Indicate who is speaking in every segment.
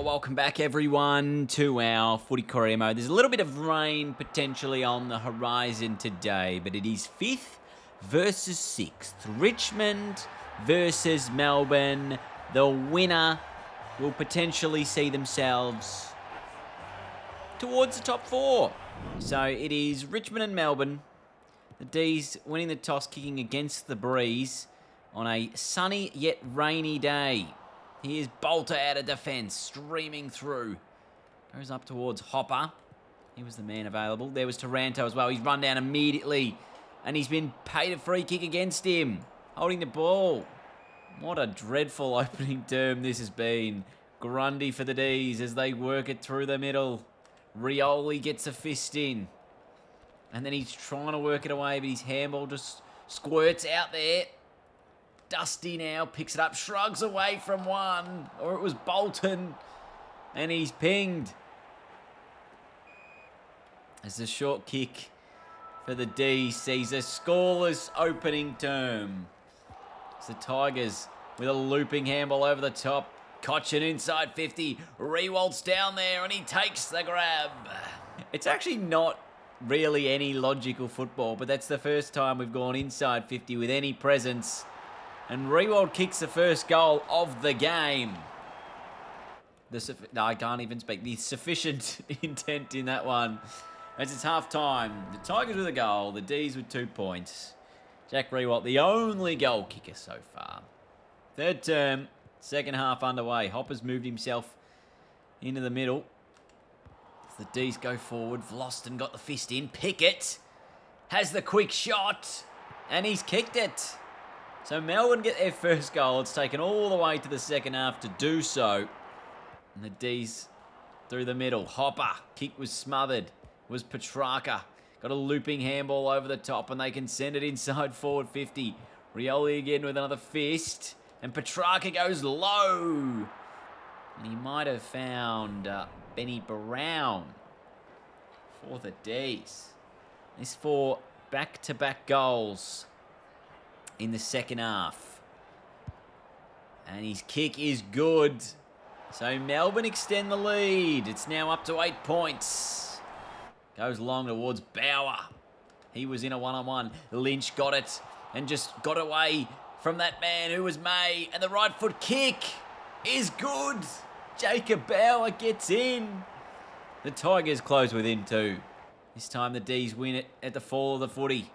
Speaker 1: welcome back everyone to our footy career mode. There's a little bit of rain potentially on the horizon today, but it is 5th versus 6th. Richmond versus Melbourne. The winner will potentially see themselves towards the top 4. So it is Richmond and Melbourne. The D's winning the toss, kicking against the breeze on a sunny yet rainy day. Here's Bolter out of defence, streaming through. Goes up towards Hopper. He was the man available. There was Taranto as well. He's run down immediately. And he's been paid a free kick against him. Holding the ball. What a dreadful opening term this has been. Grundy for the D's as they work it through the middle. Rioli gets a fist in. And then he's trying to work it away, but his handball just squirts out there. Dusty now picks it up, shrugs away from one, or it was Bolton, and he's pinged. As the short kick for the D sees a scoreless opening term. It's the Tigers with a looping handball over the top. Cochin inside 50, Rewalt's down there, and he takes the grab. It's actually not really any logical football, but that's the first time we've gone inside 50 with any presence. And Rewald kicks the first goal of the game. I can't even speak. The sufficient intent in that one. As it's half time, the Tigers with a goal, the D's with 2 points. Jack Rewald, the only goal kicker so far. Third term, second half underway. Hopper's moved himself into the middle. As the D's go forward, Vlosten got the fist in. Pickett has the quick shot, and he's kicked it. So Melbourne get their first goal. It's taken all the way to the second half to do so. And the D's through the middle. Hopper. Kick was smothered. It was Petrarca. Got a looping handball over the top, and they can send it inside forward 50. Rioli again with another fist. And Petrarca goes low. And he might have found Benny Brown for the D's. This for back-to-back goals in the second half. And his kick is good. So Melbourne extend the lead. It's now up to 8 points. Goes long towards Bauer. He was in a one-on-one. Lynch got it and just got away from that man who was May. And the right foot kick is good. Jacob Bauer gets in. The Tigers close within 2. This time the D's win it at the fall of the footy.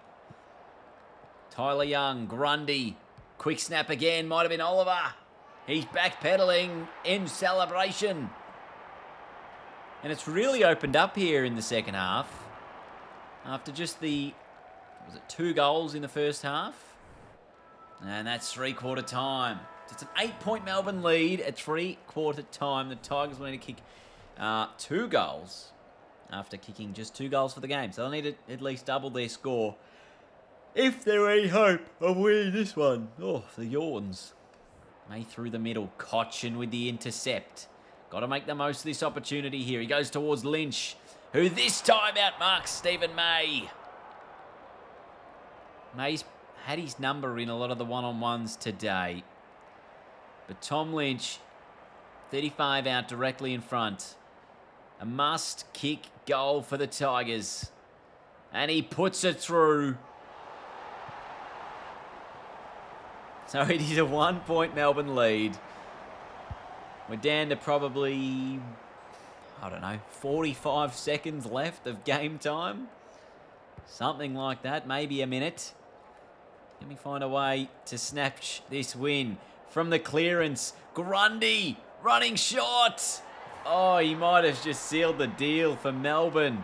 Speaker 1: Tyler Young, Grundy, quick snap again, might have been Oliver. He's backpedaling in celebration. And it's really opened up here in the second half. After just the, 2 goals in the first half? And that's three-quarter time. It's an 8-point Melbourne lead at three-quarter time. The Tigers will need to kick 2 goals after kicking just 2 goals for the game. So they'll need to at least double their score if there were any hope of winning this one. Oh, the yawns. May through the middle. Cochin with the intercept. Got to make the most of this opportunity here. He goes towards Lynch, who this time outmarks Stephen May. May's had his number in a lot of the one-on-ones today. But Tom Lynch, 35 out directly in front. A must-kick goal for the Tigers. And he puts it through. So it is a 1-point Melbourne lead. We're down to probably, 45 seconds left of game time. Something like that, maybe a minute. Let me find a way to snatch this win from the clearance. Grundy running short. Oh, he might have just sealed the deal for Melbourne.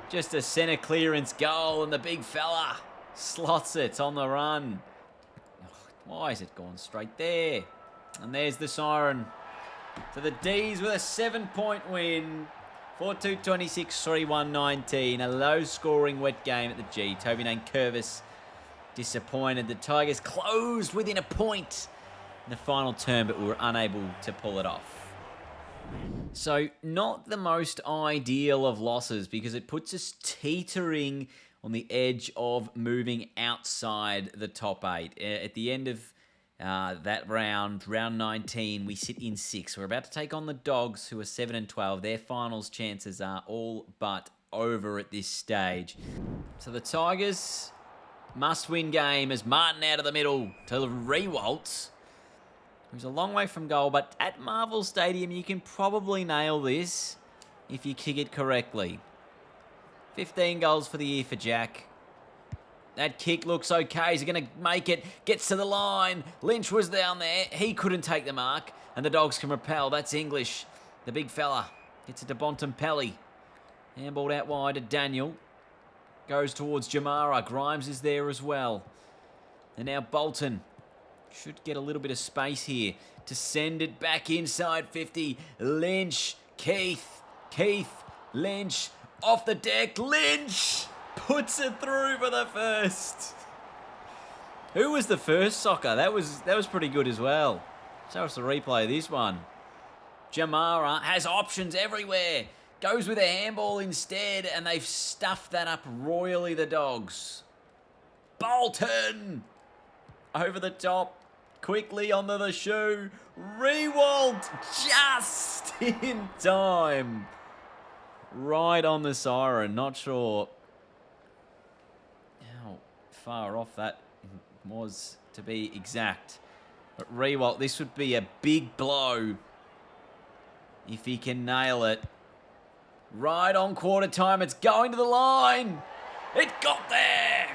Speaker 1: Just a centre clearance goal, and the big fella slots it on the run. Why is it gone straight there? And there's the siren. So the D's with a 7-point win. 4-2-26, 3-1-19. A low-scoring wet game at the G. Toby Nankervis disappointed. The Tigers closed within a point in the final term, but were unable to pull it off. So not the most ideal of losses, because it puts us teetering on the edge of moving outside the top 8. At the end of that round 19, we sit in 6th. We're about to take on the Dogs, who are 7 and 12. Their finals chances are all but over at this stage. So the Tigers must-win game as Martin out of the middle to Rewaltz, who's a long way from goal, but at Marvel Stadium, you can probably nail this if you kick it correctly. 15 goals for the year for Jack. That kick looks okay. He's going to make it. Gets to the line. Lynch was down there. He couldn't take the mark. And the Dogs can repel. That's English. The big fella. Gets it to Bontempelli. Handballed out wide to Daniel. Goes towards Jamara. Grimes is there as well. And now Bolton. Should get a little bit of space here to send it back inside 50. Lynch. Keith. Lynch. Off the deck. Lynch puts it through for the first. Who was the first soccer? That was pretty good as well. Show us the replay of this one. Jamara has options everywhere. Goes with a handball instead, and they've stuffed that up royally, the Dogs. Bolton! Over the top. Quickly onto the shoe. Rewalt just in time. Right on the siren. Not sure how far off that was to be exact. But Rewalt, this would be a big blow if he can nail it. Right on quarter time. It's going to the line. It got there.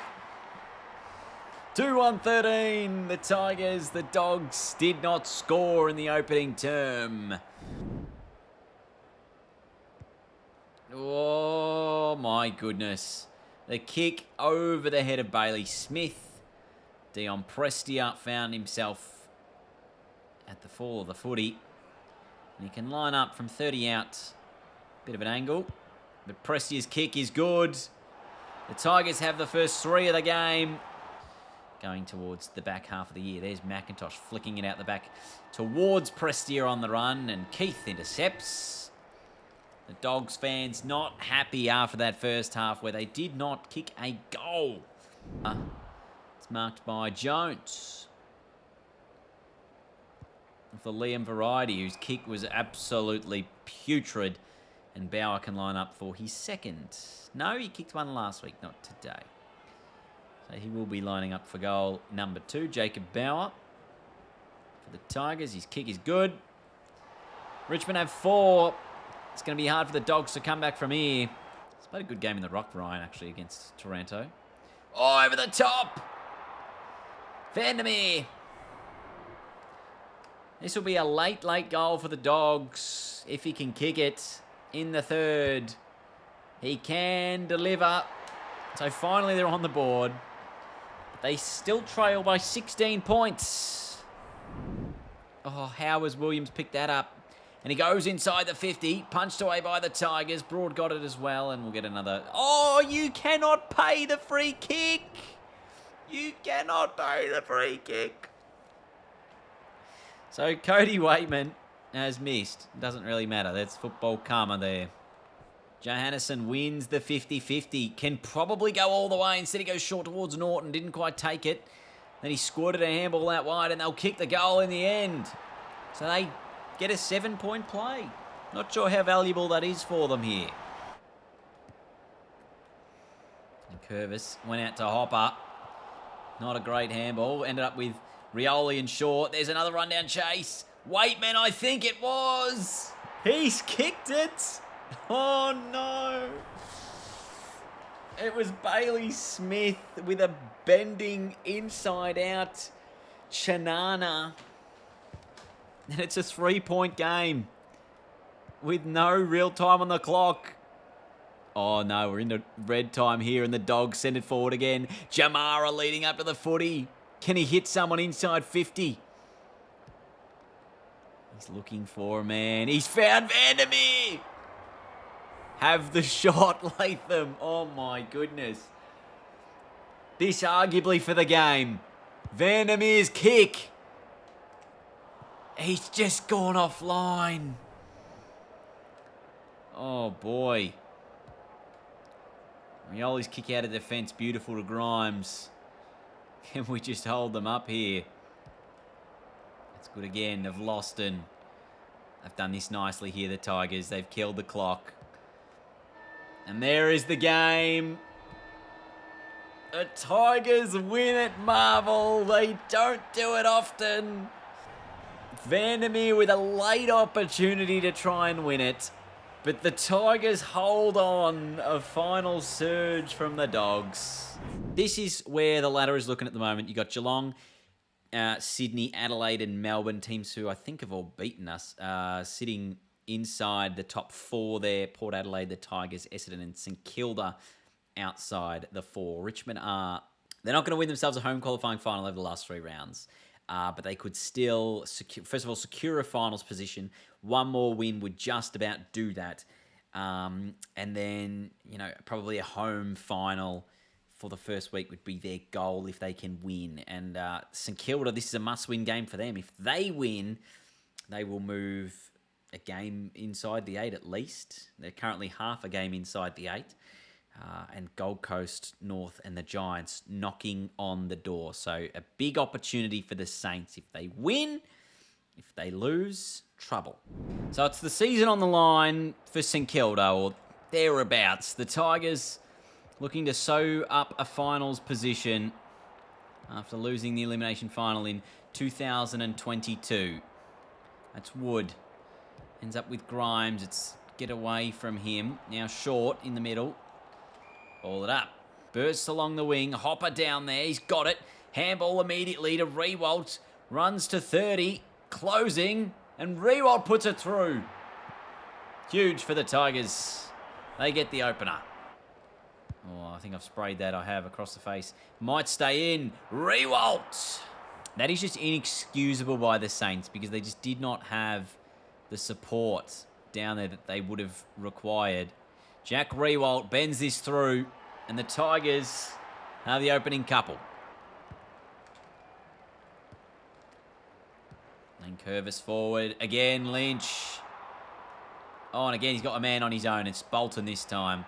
Speaker 1: 2-1-13. The Tigers, the Dogs did not score in the opening term. Oh, my goodness. The kick over the head of Bailey Smith. Dion Prestia found himself at the fall of the footy. And he can line up from 30 out. Bit of an angle. But Prestia's kick is good. The Tigers have the first 3 of the game. Going towards the back half of the year. There's McIntosh flicking it out the back towards Prestia on the run. And Keith intercepts. The Dogs fans not happy after that first half where they did not kick a goal. It's marked by Jones. Of the Liam variety, whose kick was absolutely putrid. And Bauer can line up for his second. No, he kicked one last week, not today. So he will be lining up for goal number 2. Jacob Bauer for the Tigers. His kick is good. Richmond have 4. It's going to be hard for the Dogs to come back from here. It's played a good game in the Rock, Ryan, actually, against Toronto. Oh, over the top. Vandermeer. This will be a late goal for the Dogs if he can kick it in the third. He can deliver. So finally they're on the board. They still trail by 16 points. Oh, how has Williams picked that up? And he goes inside the 50. Punched away by the Tigers. Broad got it as well. And we'll get another. Oh, you cannot pay the free kick. You cannot pay the free kick. So Cody Waitman has missed. Doesn't really matter. That's football karma there. Johannesson wins the 50-50. Can probably go all the way. Instead he goes short towards Norton. Didn't quite take it. Then he squirted a handball out wide. And they'll kick the goal in the end. So they get a 7-point play. Not sure how valuable that is for them here. And Curvis went out to Hopper. Not a great handball. Ended up with Rioli and Shaw. There's another rundown chase. Waitman, I think it was. He's kicked it. Oh, no. It was Bailey Smith with a bending inside-out Chanana. And it's a 3-point game with no real time on the clock. Oh, no, we're in the red time here, and the Dogs send it forward again. Jamara leading up to the footy. Can he hit someone inside 50? He's looking for a man. He's found Vandermeer. Have the shot, Latham. Oh, my goodness. This arguably for the game. Vandermeer's kick. He's just gone offline. Oh, boy. Rioli's kick out of defence. Beautiful to Grimes. Can we just hold them up here? It's good again of Loston. They've done this nicely here, the Tigers. They've killed the clock. And there is the game. The Tigers win at Marvel. They don't do it often. Vandermeer with a late opportunity to try and win it. But the Tigers hold on. A final surge from the Dogs. This is where the ladder is looking at the moment. You got Geelong, Sydney, Adelaide and Melbourne, teams who I think have all beaten us, sitting inside the top 4 there. Port Adelaide, the Tigers, Essendon and St Kilda outside the 4. Richmond they're not going to win themselves a home qualifying final over the last 3 rounds. But they could still, secure a finals position. One more win would just about do that. And then, probably a home final for the first week would be their goal if they can win. And St Kilda, this is a must-win game for them. If they win, they will move a game inside the 8 at least. They're currently half a game inside the 8. And Gold Coast, North and the Giants knocking on the door. So a big opportunity for the Saints. If they win, if they lose, trouble. So it's the season on the line for St Kilda, or thereabouts. The Tigers looking to sew up a finals position after losing the elimination final in 2022. That's Wood. Ends up with Grimes. It's get away from him. Now Short in the middle. Ball it up. Bursts along the wing. Hopper down there. He's got it. Handball immediately to Rewalt. Runs to 30. Closing. And Rewalt puts it through. Huge for the Tigers. They get the opener. Oh, I think I've sprayed that. I have across the face. Might stay in. Rewalt. That is just inexcusable by the Saints because they just did not have the support down there that they would have required. Jack Rewalt bends this through, and the Tigers are the opening couple. And Curvis forward. Again, Lynch. Oh, and again, he's got a man on his own. It's Bolton this time.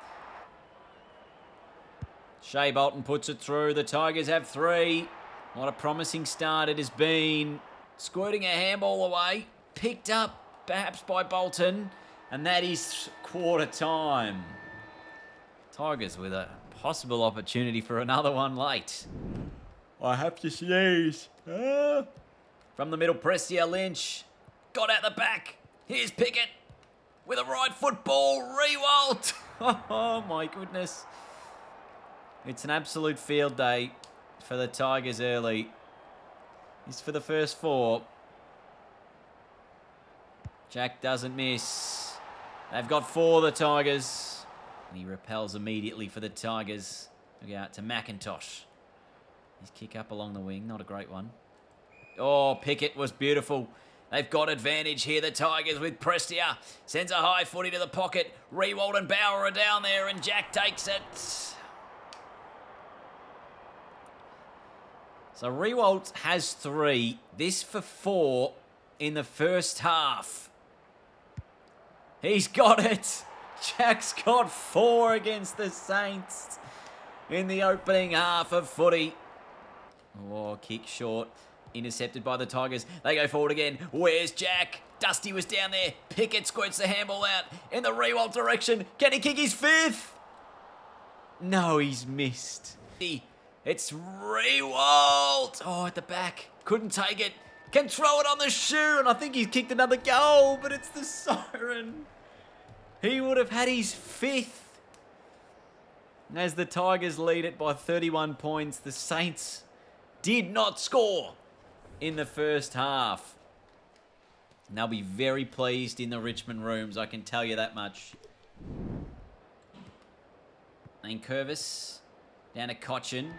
Speaker 1: Shea Bolton puts it through. The Tigers have 3. What a promising start it has been. Squirting a handball away. Picked up, perhaps, by Bolton. And that is quarter time. Tigers with a possible opportunity for another one late. I have to sneeze. From the middle, Prestia, Lynch. Got out the back. Here's Pickett. With a right foot ball. Rewalt. Oh, my goodness. It's an absolute field day for the Tigers early. It's for the first 4. Jack doesn't miss. They've got 4, the Tigers. And he repels immediately for the Tigers. Look out to McIntosh. His kick up along the wing. Not a great one. Oh, Pickett was beautiful. They've got advantage here, the Tigers, with Prestia. Sends a high footy to the pocket. Rewalt and Bauer are down there, and Jack takes it. So Rewalt has 3. This for 4 in the first half. He's got it. Jack's got 4 against the Saints in the opening half of footy. Oh, kick short. Intercepted by the Tigers. They go forward again. Where's Jack? Dusty was down there. Pickett squirts the handball out in the Rewalt direction. Can he kick his 5th? No, he's missed. It's Rewalt. Oh, at the back. Couldn't take it. Can throw it on the shoe. And I think he's kicked another goal, but it's the siren. He would have had his 5th. As the Tigers lead it by 31 points, the Saints did not score in the first half. And they'll be very pleased in the Richmond rooms, I can tell you that much. And Curvis down to Cochin.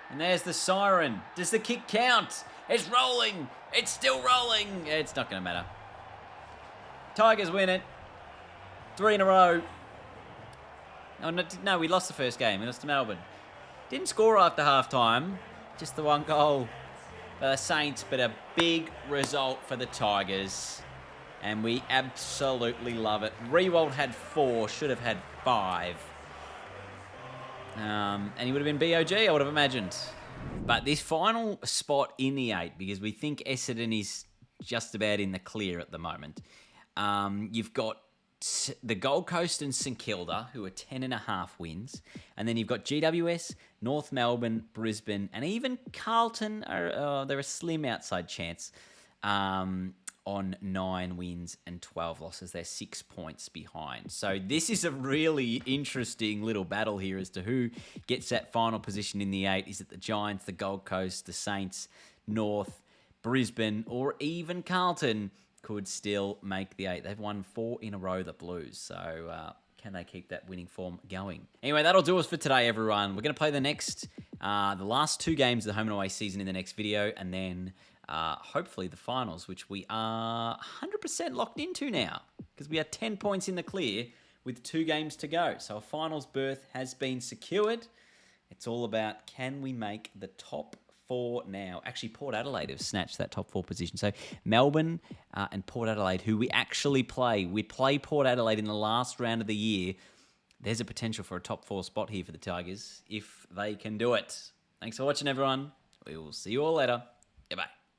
Speaker 1: And there's the siren. Does the kick count? It's rolling. It's still rolling. It's not going to matter. Tigers win it. 3 in a row. Oh, no, we lost the first game. We lost to Melbourne. Didn't score after halftime. Just the 1 goal for the Saints, but a big result for the Tigers. And we absolutely love it. Rewalt had 4, should have had 5. And he would have been BOG, I would have imagined. But this final spot in the 8, because we think Essendon is just about in the clear at the moment. You've got the Gold Coast and St Kilda, who are 10.5 wins. And then you've got GWS, North Melbourne, Brisbane, and even Carlton. They're a slim outside chance on 9 wins and 12 losses. They're 6 points behind. So this is a really interesting little battle here as to who gets that final position in the 8. Is it the Giants, the Gold Coast, the Saints, North, Brisbane, or even Carlton could still make the 8. They've won 4 in a row, the Blues. So can they keep that winning form going? Anyway, that'll do us for today, everyone. We're going to play the last 2 games of the home and away season in the next video, and then hopefully the finals, which we are 100% locked into now because we are 10 points in the clear with 2 games to go. So a finals berth has been secured. It's all about, can we make the top 4 now? Actually, Port Adelaide have snatched that top 4 position. So Melbourne and Port Adelaide, who we actually play. We play Port Adelaide in the last round of the year. There's a potential for a top 4 spot here for the Tigers if they can do it. Thanks for watching, everyone. We will see you all later. Goodbye.